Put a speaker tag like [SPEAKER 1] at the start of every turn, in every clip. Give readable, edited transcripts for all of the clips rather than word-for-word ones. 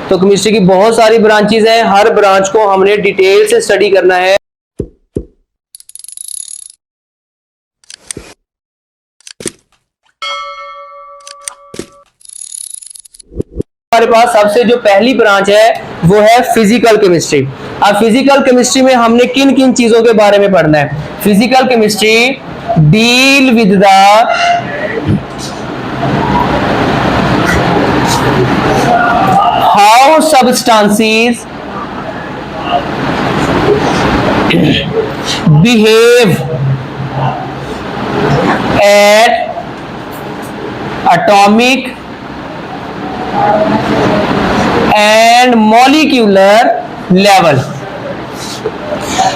[SPEAKER 1] तो केमिस्ट्री की बहुत सारी ब्रांचेज हैं, हर ब्रांच को हमने डिटेल से स्टडी करना है। हमारे पास सबसे जो पहली ब्रांच है वो है फिजिकल केमिस्ट्री। अब फिजिकल केमिस्ट्री में हमने किन किन चीजों के बारे में पढ़ना है? Physical chemistry deal with the how substances behave at atomic and molecular level.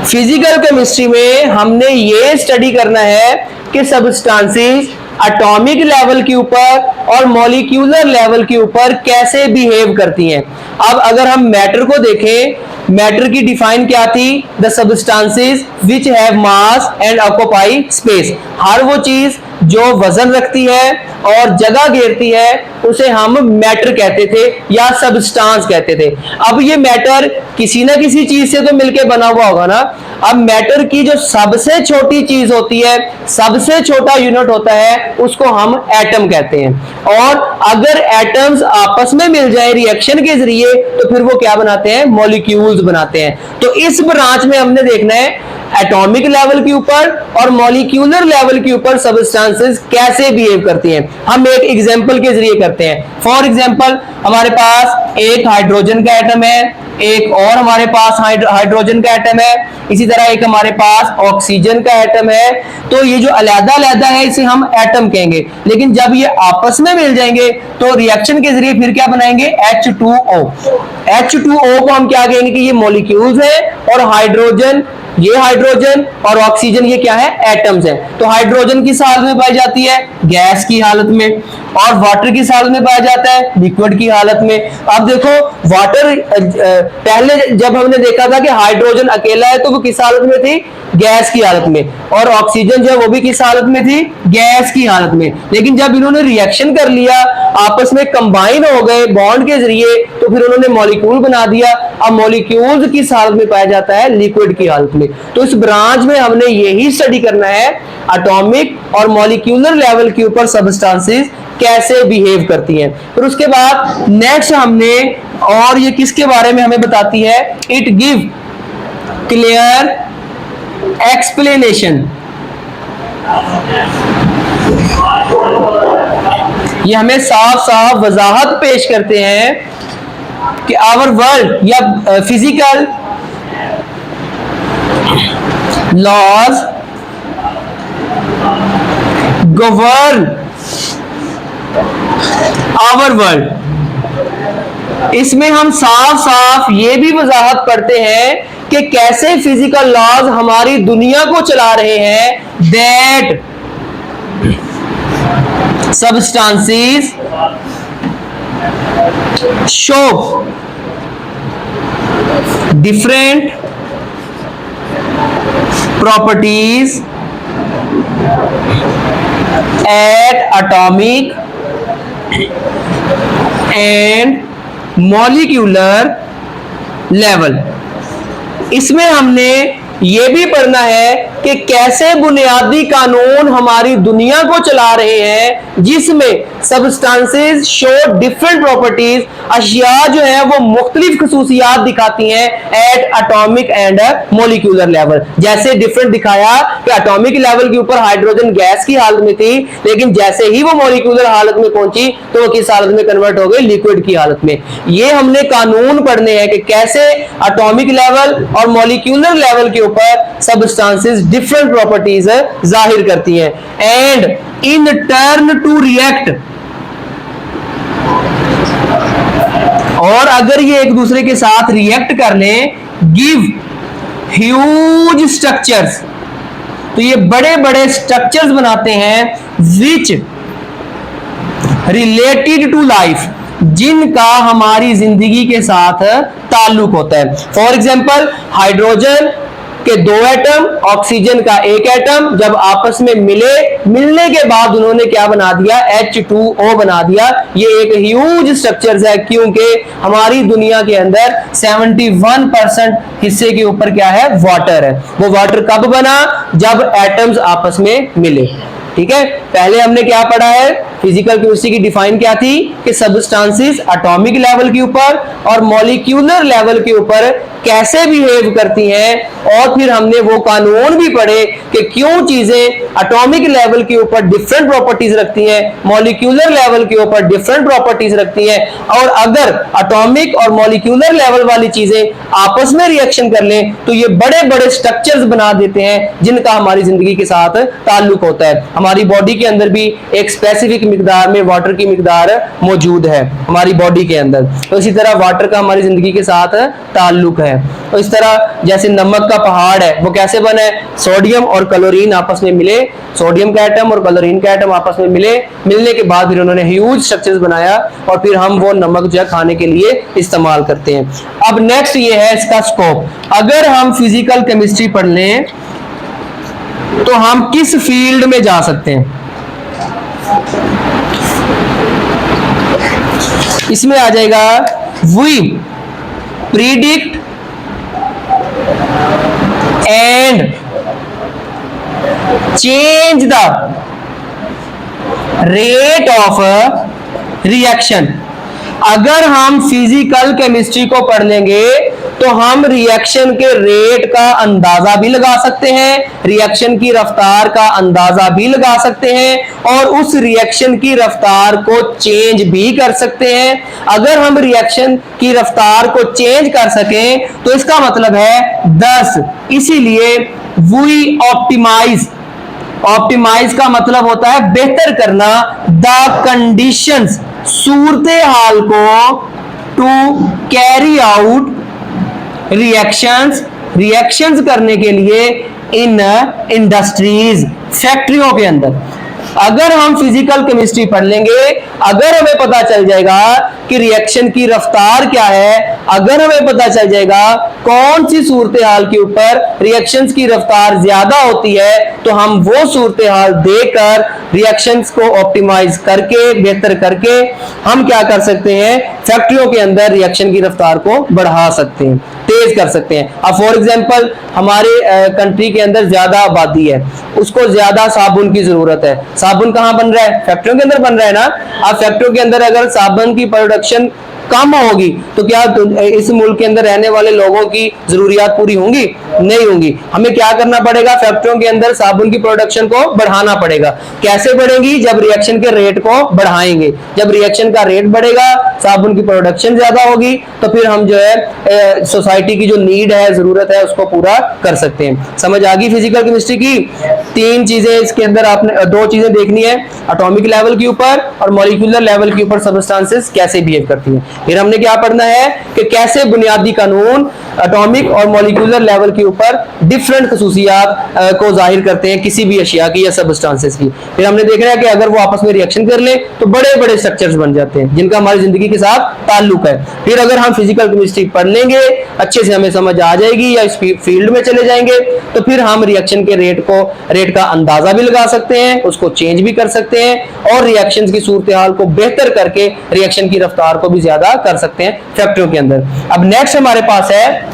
[SPEAKER 1] Physical chemistry में हमने ये स्टडी करना है कि सब्सटेंसेस एटॉमिक लेवल के ऊपर और मॉलिक्यूलर लेवल के ऊपर कैसे बिहेव करती हैं। अब अगर हम मैटर को देखें, मैटर की डिफाइन क्या थी? The substances which have mass and occupy space. हर वो चीज जो वजन रखती है और जगह घेरती है उसे हम मैटर कहते थे या सब्सटेंस कहते थे। अब ये मैटर किसी ना किसी चीज से तो मिलके बना हुआ होगा ना। अब मैटर की जो सबसे छोटी चीज होती है, सबसे छोटा यूनिट होता है, उसको हम एटम कहते हैं। और अगर एटम्स आपस में मिल जाए रिएक्शन के जरिए तो फिर वो क्या बनाते हैं? मॉलिक्यूल्स बनाते हैं। तो इस ब्रांच में हमने देखना है एटॉमिक लेवल के ऊपर और मॉलिक्यूलर लेवल के ऊपर सब्सटेंसेस कैसे बिहेव करती हैं। हम एक एग्जांपल के जरिए करते हैं। फॉर एग्जांपल, हमारे पास एक हाइड्रोजन का एटम है, एक और हमारे पास हाइड्रोजन का एटम है, इसी तरह एक हमारे पास ऑक्सीजन का एटम है। तो ये जो अलग-अलग है इसे हम एटम कहेंगे, लेकिन जब ये आपस में मिल जाएंगे तो रिएक्शन के जरिए फिर क्या बनाएंगे? H2O। H2O को हम क्या कहेंगे कि ये मॉलिक्यूल्स है, और हाइड्रोजन, ये हाइड्रोजन और ऑक्सीजन ये क्या है? एटम्स है। तो हाइड्रोजन किस हालत में पाई जाती है? गैस की हालत में। और वाटर किस हालत में पाया जाता है? लिक्विड की हालत में। अब देखो, वाटर पहले जब हमने देखा था कि हाइड्रोजन अकेला है तो वो किस हालत में थी? गैस की हालत में। और ऑक्सीजन जो है वो भी किस हालत में थी? गैस की हालत में। लेकिन जब इन्होंने रिएक्शन कर लिया, आपस में कंबाइन हो गए बॉन्ड के जरिए, तो फिर उन्होंने मॉलिक्यूल बना दिया। अब मॉलिक्यूल्स किस हालत में पाया जाता है? लिक्विड की हालत में। तो इस ब्रांच में हमने यही स्टडी करना है, एटॉमिक और मॉलिक्यूलर लेवल के ऊपर सब्सटेंसेस कैसे बिहेव करती हैं। फिर उसके बाद नेक्स्ट हमने, और ये किसके बारे में हमें बताती है? It give clear explanation. ये हमें साफ साफ वजाहत पेश करते हैं कि आवर वर्ल्ड या physical laws govern our world. इसमें हम साफ साफ ये भी वजाहत करते हैं कि कैसे फिजिकल लॉज हमारी दुनिया को चला रहे हैं। That substances show different properties at atomic and molecular level। इसमें हमने ये भी पढ़ना है कि कैसे बुनियादी कानून हमारी दुनिया को चला रहे हैं, जिसमें सब्सटेंसेस शो डिफरेंट प्रॉपर्टीज, अशिया जो है वो मुख्तलिफ खसूसियात दिखाती हैं at atomic and molecular level. जैसे डिफरेंट दिखाया कि एटॉमिक लेवल के ऊपर हाइड्रोजन गैस की हालत में थी, लेकिन जैसे ही वो मॉलिक्यूलर हालत में पहुंची तो वो किस हालत में कन्वर्ट हो गई? लिक्विड की हालत में। ये हमने कानून पढ़ने हैं कि कैसे एटॉमिक लेवल और मॉलिक्यूलर लेवल के ऊपर सब्सटेंसेस डिफरेंट प्रॉपर्टीज जाहिर करती हैं। And in turn to react, और अगर ये एक दूसरे के साथ रिएक्ट कर लें, गिव ह्यूज स्ट्रक्चर्स, तो ये बड़े बड़े स्ट्रक्चर्स बनाते हैं विच रिलेटेड टू लाइफ, जिनका हमारी जिंदगी के साथ ताल्लुक होता है। फॉर एग्जाम्पल, हाइड्रोजन कि दो एटम, ऑक्सीजन का एक एटम जब आपस में मिलने के बाद उन्होंने क्या बना दिया, H2O बना दिया। ये एक ह्यूज स्ट्रक्चर है, क्योंकि हमारी दुनिया के अंदर 71% हिस्से के ऊपर क्या है, वाटर है। वो वाटर कब बना, जब एटम्स आपस में मिले। ठीक है, पहले हमने क्या पढ़ा है, फिजिकल केमिस्ट्री की डिफाइन क्या थी कि सब्सटेंसेस एटॉमिक लेवल के ऊपर और मॉलिक्यूलर लेवल के ऊपर कैसे बिहेव करती हैं, और फिर हमने वो कानून भी पढ़े कि क्यों चीजें एटॉमिक लेवल के ऊपर डिफरेंट प्रॉपर्टीज रखती हैं, मॉलिक्यूलर लेवल के ऊपर डिफरेंट प्रॉपर्टीज रखती हैं, और अगर एटॉमिक और मॉलिक्यूलर लेवल वाली चीजें आपस में रिएक्शन कर लें तो ये बड़े बड़े स्ट्रक्चर्स बना देते हैं जिनका हमारी जिंदगी के साथ ताल्लुक होता है। हमारी बॉडी के अंदर भी एक स्पेसिफिक मिकदार में वाटर की मिकदार मौजूद है हमारी बॉडी के अंदर, तो इसी तरह वाटर का हमारी जिंदगी के साथ ताल्लुक है। तो इस तरह जैसे नमक का पहाड़ है, वो कैसे बना है, सोडियम और क्लोरीन आपस में मिले, सोडियम का एटम और क्लोरीन का एटम आपस में मिलने के बाद फिर उन्होंने ह्यूज स्ट्रक्चर्स बनाया, और फिर हम वो नमक जो है खाने के लिए इस्तेमाल करते हैं। अब नेक्स्ट ये है इसका स्कोप। अगर हम फिजिकल केमिस्ट्री पढ़ लें तो हम किस फील्ड में जा सकते हैं, इसमें आ जाएगा we predict and change the rate of reaction. अगर हम फिजिकल केमिस्ट्री को पढ़ लेंगे तो हम रिएक्शन के रेट का अंदाजा भी लगा सकते हैं, रिएक्शन की रफ्तार का अंदाजा भी लगा सकते हैं, और उस रिएक्शन की रफ्तार को चेंज भी कर सकते हैं। अगर हम रिएक्शन की रफ्तार को चेंज कर सकें तो इसका मतलब है 10। इसीलिए वी ऑप्टिमाइज का मतलब होता है बेहतर करना, द कंडीशंस सूरत हाल को टू कैरी आउट रिएक्शंस करने के लिए इन इंडस्ट्रीज, फैक्ट्रियों के अंदर। अगर हम फिजिकल केमिस्ट्री पढ़ लेंगे, अगर हमें पता चल जाएगा कि रिएक्शन की रफ्तार क्या है, अगर हमें पता चल जाएगा कौन सी सूरत हाल के ऊपर रिएक्शंस की रफ्तार ज्यादा होती है, तो हम वो सूरत हाल देकर रिएक्शंस को ऑप्टिमाइज करके, बेहतर करके हम क्या कर सकते हैं, फैक्ट्रियों के अंदर रिएक्शन की रफ्तार को बढ़ा सकते हैं, तेज कर सकते हैं। अब फॉर एग्जांपल हमारे कंट्री के अंदर ज्यादा आबादी है, उसको ज्यादा साबुन की जरूरत है। साबुन कहां बन रहा है, फैक्ट्रियों के अंदर बन रहा है ना। अब फैक्ट्रियों के अंदर अगर साबुन की प्रोडक्शन कम होगी तो क्या इस मुल्क के अंदर रहने वाले लोगों की जरूरियात पूरी होंगी? नहीं होंगी। हमें क्या करना पड़ेगा, फैक्ट्रियों के अंदर साबुन की प्रोडक्शन को बढ़ाना पड़ेगा। कैसे बढ़ेगी? जब रिएक्शन के रेट को बढ़ाएंगे। जब रिएक्शन का रेट बढ़ेगा, साबुन की प्रोडक्शन ज्यादा होगी, तो फिर हम जो है सोसाइटी की जो नीड है, जरूरत है, उसको पूरा कर सकते हैं। समझ आ गई फिजिकल केमिस्ट्री की? तीन चीजें इसके अंदर आपने, दो चीजें देखनी है, एटॉमिक लेवल के ऊपर और मॉलिक्यूलर लेवल के ऊपर सब्सटेंसेस कैसे बिहेव करती हैं। फिर हमने क्या पढ़ना है कि कैसे बुनियादी कानून एटॉमिक और मॉलिक्यूलर लेवल के ऊपर डिफरेंट खसूसियात को जाहिर करते हैं किसी भी अशिया की या सब्सटेंसेस की। फिर हमने देखना है कि अगर वो आपस में रिएक्शन कर ले तो बड़े बड़े स्ट्रक्चर्स बन जाते हैं जिनका हमारी जिंदगी के साथ ताल्लुक है। फिर अगर हम फिजिकल केमिस्ट्री पढ़ लेंगे, अच्छे से हमें समझ आ जाएगी या इस फील्ड में चले जाएंगे, तो फिर हम रिएक्शन के रेट का अंदाजा भी लगा सकते हैं, उसको चेंज भी कर सकते हैं, और रिएक्शंस की सूरत हाल को बेहतर करके रिएक्शन की रफ्तार को भी ज्यादा कर सकते हैं फैक्ट्रियों के अंदर। अब नेक्स्ट हमारे पास है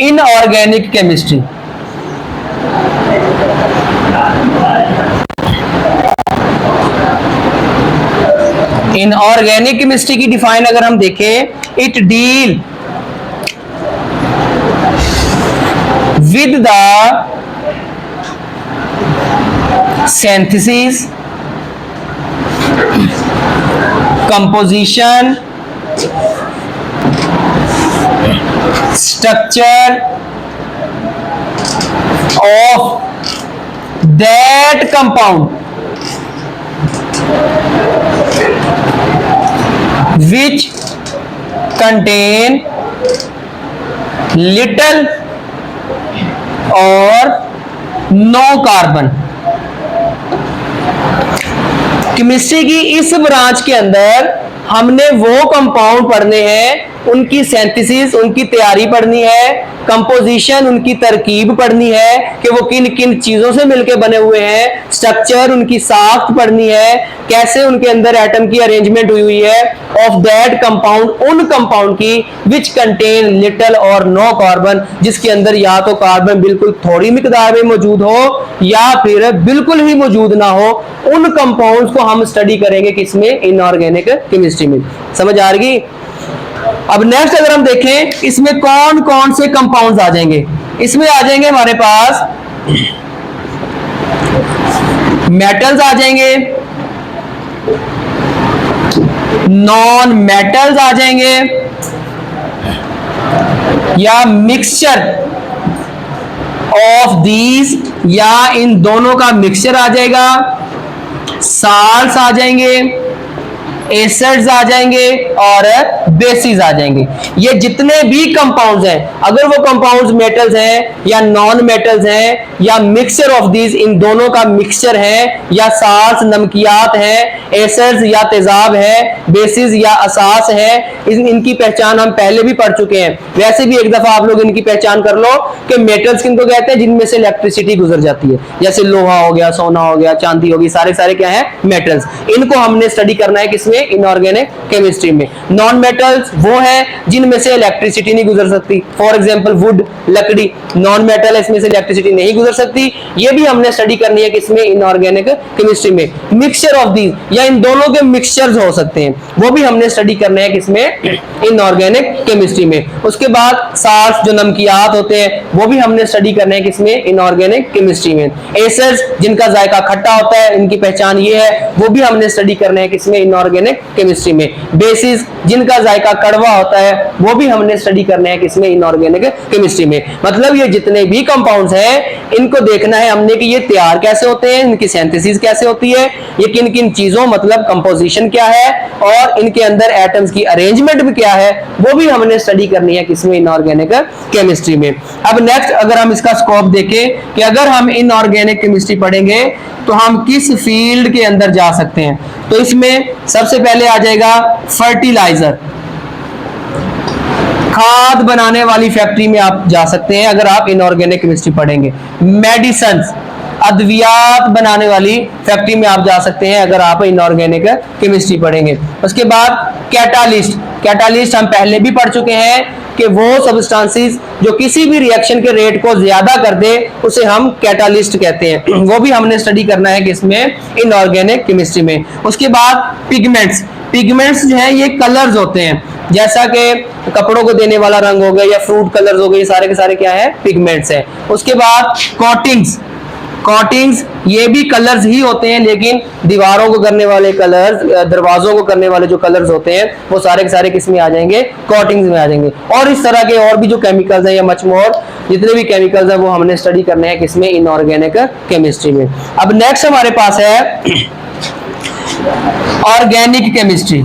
[SPEAKER 1] इनऑर्गेनिक केमिस्ट्री। इनऑर्गेनिक केमिस्ट्री की डिफाइन अगर हम देखें, it deal with the synthesis, composition, structure of that compound which contain little or no carbon। Chemistry की इस ब्रांच के अंदर हमने वो कंपाउंड पढ़ने हैं, उनकी सिंथेसिस, उनकी तैयारी पढ़नी है, कंपोजिशन, उनकी तरकीब पढ़नी है कि वो किन किन चीजों से मिलकर बने हुए हैं, स्ट्रक्चर, उनकी साख्त पढ़नी है, कैसे उनके अंदर एटम की अरेंजमेंट हुई हुई है, ऑफ दैट कंपाउंड, उन कंपाउंड की विच कंटेन लिटिल और नो कार्बन, जिसके अंदर या तो कार्बन बिल्कुल थोड़ी मिकदार में मौजूद हो या फिर बिल्कुल ही मौजूद ना हो, उन कंपाउंड्स को हम स्टडी करेंगे किसमें, इनऑर्गेनिक केमिस्ट्री में। समझ आ रही? अब नेक्स्ट अगर हम देखें इसमें कौन कौन से कंपाउंड्स आ जाएंगे, इसमें आ जाएंगे हमारे पास मेटल्स आ जाएंगे, नॉन मेटल्स आ जाएंगे, या मिक्सचर ऑफ दीज, या इन दोनों का मिक्सचर आ जाएगा, साल्ट्स आ जाएंगे, एसिड्स आ जाएंगे और बेसिस आ जाएंगे। ये जितने भी कंपाउंड्स हैं, अगर वो कंपाउंड्स मेटल्स हैं या नॉन मेटल्स हैं या मिक्सचर ऑफ दीज, इन दोनों का मिक्सचर है, या साल्ट्स नमकियात हैं, एसिड्स या तेजाब है, बेसिस या असास है, इनकी पहचान हम पहले भी पढ़ चुके हैं। वैसे भी एक दफा आप लोग इनकी पहचान कर लो कि मेटल्स किनको कहते हैं, जिनमें से इलेक्ट्रिसिटी गुजर जाती है, जैसे लोहा हो गया, सोना हो गया, चांदी होगी, सारे सारे क्या है, मेटल्स। इनको हमने स्टडी करना है किसमें, इनऑर्गेनिक केमिस्ट्री में। नॉन मेटल्स वो है जिनमें से इलेक्ट्रिसिटी नहीं गुजर सकती, फॉर एग्जांपल वुड, लकड़ी नॉन मेटल है, इसमें से इलेक्ट्रिसिटी नहीं गुजर सकती, ये भी हमने स्टडी करनी है किसमें, इनऑर्गेनिक केमिस्ट्री में। मिक्सचर ऑफ दीज, या इन दोनों के मिक्सचर्स हो सकते हैं, वो भी हमने स्टडी करना है किसमें, इनऑर्गेनिक केमिस्ट्री में। उसके बाद साल्ट्स जो नमकियात होते हैं, वो भी हमने स्टडी करना है किसमें, इनऑर्गेनिक केमिस्ट्री में। एसिड्स जिनका जायका खट्टा होता है, इनकी पहचान ये है, वो भी हमने स्टडी करना है किसमें, इनऑर्गेनिक केमिस्ट्री में। बेसिस जिनका जायका कड़वा होता है, वो भी हमने स्टडी करना है किसमें, इनऑर्गेनिक केमिस्ट्री में। मतलब ये जितने भी कंपाउंड्स हैं, इनको देखना है हमने कि ये तैयार कैसे होते हैं, इनकी सिंथेसिस कैसे होती है, ये किन किन चीजों, मतलब कंपोजिशन क्या है, और इनके अंदर एटम्स की अरेंजमेंट भी क्या है, वो भी हमने स्टडी करनी है किसमें, इनऑर्गेनिक केमिस्ट्री में। अब नेक्स्ट अगर हम इसका स्कोप देखें कि अगर हम इनऑर्गेनिक केमिस्ट्री पढ़ेंगे तो हम किस फील्ड के अंदर जा सकते हैं, तो इसमें सबसे पहले आ जाएगा फर्टिलाइजर, खाद बनाने वाली फैक्ट्री में आप जा सकते हैं अगर आप इनऑर्गेनिक केमिस्ट्री पढ़ेंगे। मेडिसिन, अद्वियात बनाने वाली फैक्ट्री में आप जा सकते हैं अगर आप इनऑर्गेनिक केमिस्ट्री पढ़ेंगे। उसके बाद कैटालिस्ट, कैटालिस्ट हम पहले भी पढ़ चुके हैं कि वो सब्सटेंसेस जो किसी भी रिएक्शन के रेट को ज्यादा कर दे, उसे हम कैटालिस्ट कहते हैं, वो भी हमने स्टडी करना है किसमें, इनऑर्गेनिक केमिस्ट्री में। उसके बाद पिगमेंट्स, पिगमेंट्स जो है ये कलर्स होते हैं, जैसा कि कपड़ों को देने वाला रंग हो गया या फ्रूट कलर्स हो गए, ये सारे के सारे क्या है, पिगमेंट्स हैं। उसके बाद कोटिंग्स, कोटिंग्स ये भी कलर्स ही होते हैं, लेकिन दीवारों को करने वाले कलर्स, दरवाजों को करने वाले जो कलर्स होते हैं, वो सारे के सारे किसमें आ जाएंगे, कोटिंग्स में आ जाएंगे। और इस तरह के और भी जो केमिकल्स हैं या मच मोर जितने भी केमिकल्स हैं, वो हमने स्टडी करने हैं किसमें, इनऑर्गेनिक केमिस्ट्री में। अब नेक्स्ट हमारे पास है ऑर्गेनिक केमिस्ट्री।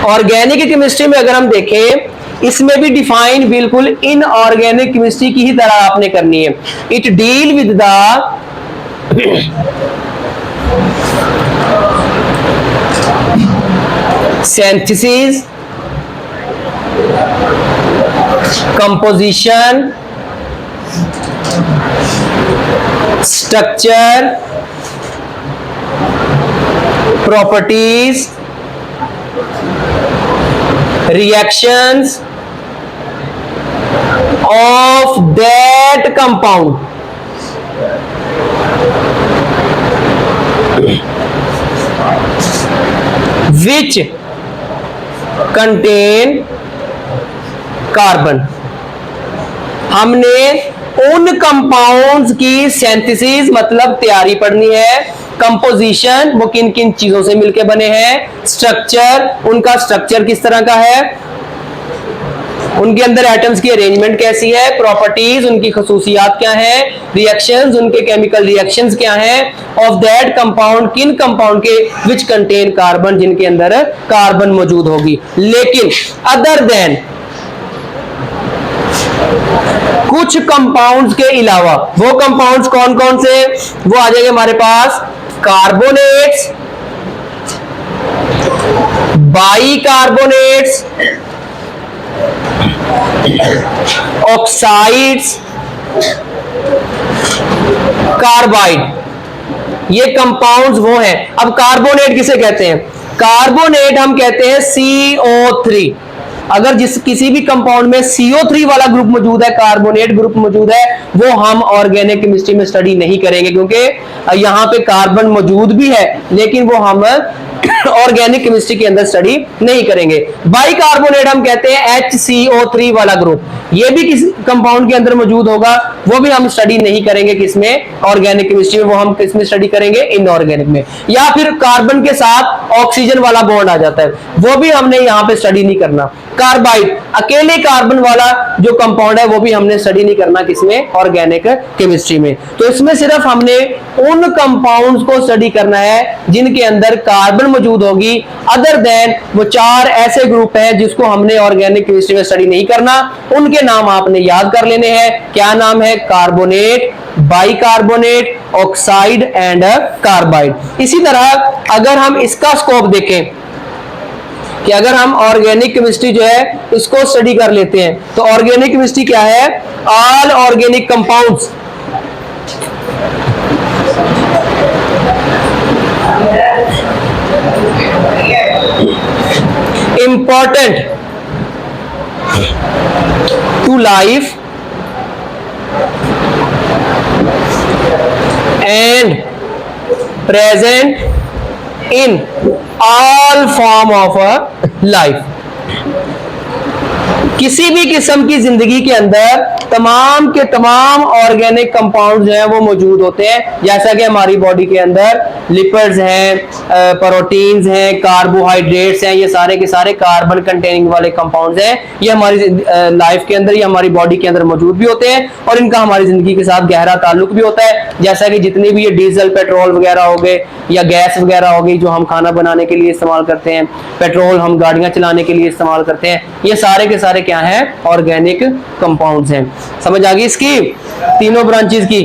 [SPEAKER 1] ऑर्गेनिक केमिस्ट्री में अगर हम देखें, इसमें भी डिफाइन बिल्कुल इनऑर्गेनिक केमिस्ट्री की ही तरह आपने करनी है। It deal with the synthesis, composition, structure, properties, reactions of that compound which contain carbon। हमने उन कंपाउंड्स की सिंथेसिस मतलब तैयारी पढ़नी है, कंपोजिशन वो किन किन चीजों से मिलकर बने हैं, स्ट्रक्चर उनका स्ट्रक्चर किस तरह का है, उनके अंदर एटम्स की अरेंजमेंट कैसी है, प्रॉपर्टीज उनकी खसूसियात क्या है, रिएक्शंस उनके केमिकल रिएक्शंस क्या हैं, ऑफ दैट कंपाउंड किन कंपाउंड के, विच कंटेन कार्बन जिनके अंदर कार्बन मौजूद होगी। लेकिन अदर देन कुछ कंपाउंड्स के अलावा। वो कंपाउंड्स कौन कौन से? वो आ जाएंगे हमारे पास कार्बोनेट्स, बाइकार्बोनेट्स, ऑक्साइड्स, कार्बाइड। ये कंपाउंड्स वो हैं। अब कार्बोनेट किसे कहते हैं? कार्बोनेट हम कहते हैं CO3। अगर किसी भी कंपाउंड में CO3 वाला ग्रुप मौजूद है, कार्बोनेट ग्रुप मौजूद है, वो हम ऑर्गेनिक केमिस्ट्री में स्टडी नहीं करेंगे, क्योंकि यहां पे कार्बन मौजूद भी है लेकिन वो हम ऑर्गेनिक केमिस्ट्री के अंदर स्टडी नहीं करेंगे। बाइकार्बोनेट हम कहते हैं HCO3 वाला ग्रुप, ये भी किसी कंपाउंड के अंदर मौजूद होगा, वो भी हम स्टडी नहीं करेंगे किसमें? ऑर्गेनिक केमिस्ट्री में। वो हम किसमें स्टडी करेंगे? इनऑर्गेनिक में। या फिर कार्बन के साथ ऑक्सीजन वाला बॉन्ड आ जाता है, वो भी हमने यहां पे स्टडी नहीं करना। कार्बाइड, अकेले कार्बन वाला जो कंपाउंड है, वो भी हमने स्टडी नहीं करना किसमें? ऑर्गेनिक केमिस्ट्री में। तो इसमें सिर्फ हमने उन कंपाउंड्स को स्टडी करना है जिनके अंदर कार्बन मौजूद होगी। अदर देन वो 4 ऐसे ग्रुप हैं जिसको हमने ऑर्गेनिक केमिस्ट्री में स्टडी नहीं करना। उनके नाम आपने याद कर लेने हैं। क्या नाम है? Carbonate, bicarbonate, oxide and carbide. इसी तरह अगर हम इसका स्कोप देखें कि अगर हम ऑर्गेनिक केमिस्ट्री जो है इसको स्टडी कर लेते हैं, तो ऑर्गेनिक केमिस्ट्री क्या है? All organic compounds important to life and present in all form of a life। किसी भी किस्म की जिंदगी के अंदर तमाम के तमाम ऑर्गेनिक कंपाउंड जो हैं वो मौजूद होते हैं। जैसा कि हमारी बॉडी के अंदर लिपिड्स हैं, प्रोटीन्स हैं, कार्बोहाइड्रेट्स हैं, ये सारे के सारे कार्बन कंटेनिंग वाले कंपाउंड्स हैं। ये हमारी लाइफ के अंदर, ये हमारी बॉडी के अंदर मौजूद भी होते हैं और इनका हमारी जिंदगी के साथ गहरा ताल्लुक भी होता है। जैसा कि जितने भी ये डीजल, पेट्रोल वगैरह हो गए या गैस वगैरह हो गई जो हम खाना बनाने के लिए इस्तेमाल करते हैं, पेट्रोल हम गाड़ियां चलाने के लिए इस्तेमाल करते हैं, ये सारे के सारे क्या हैं? ऑर्गेनिक कंपाउंड्स हैं। समझ आ गई इसकी तीनों ब्रांचेस की?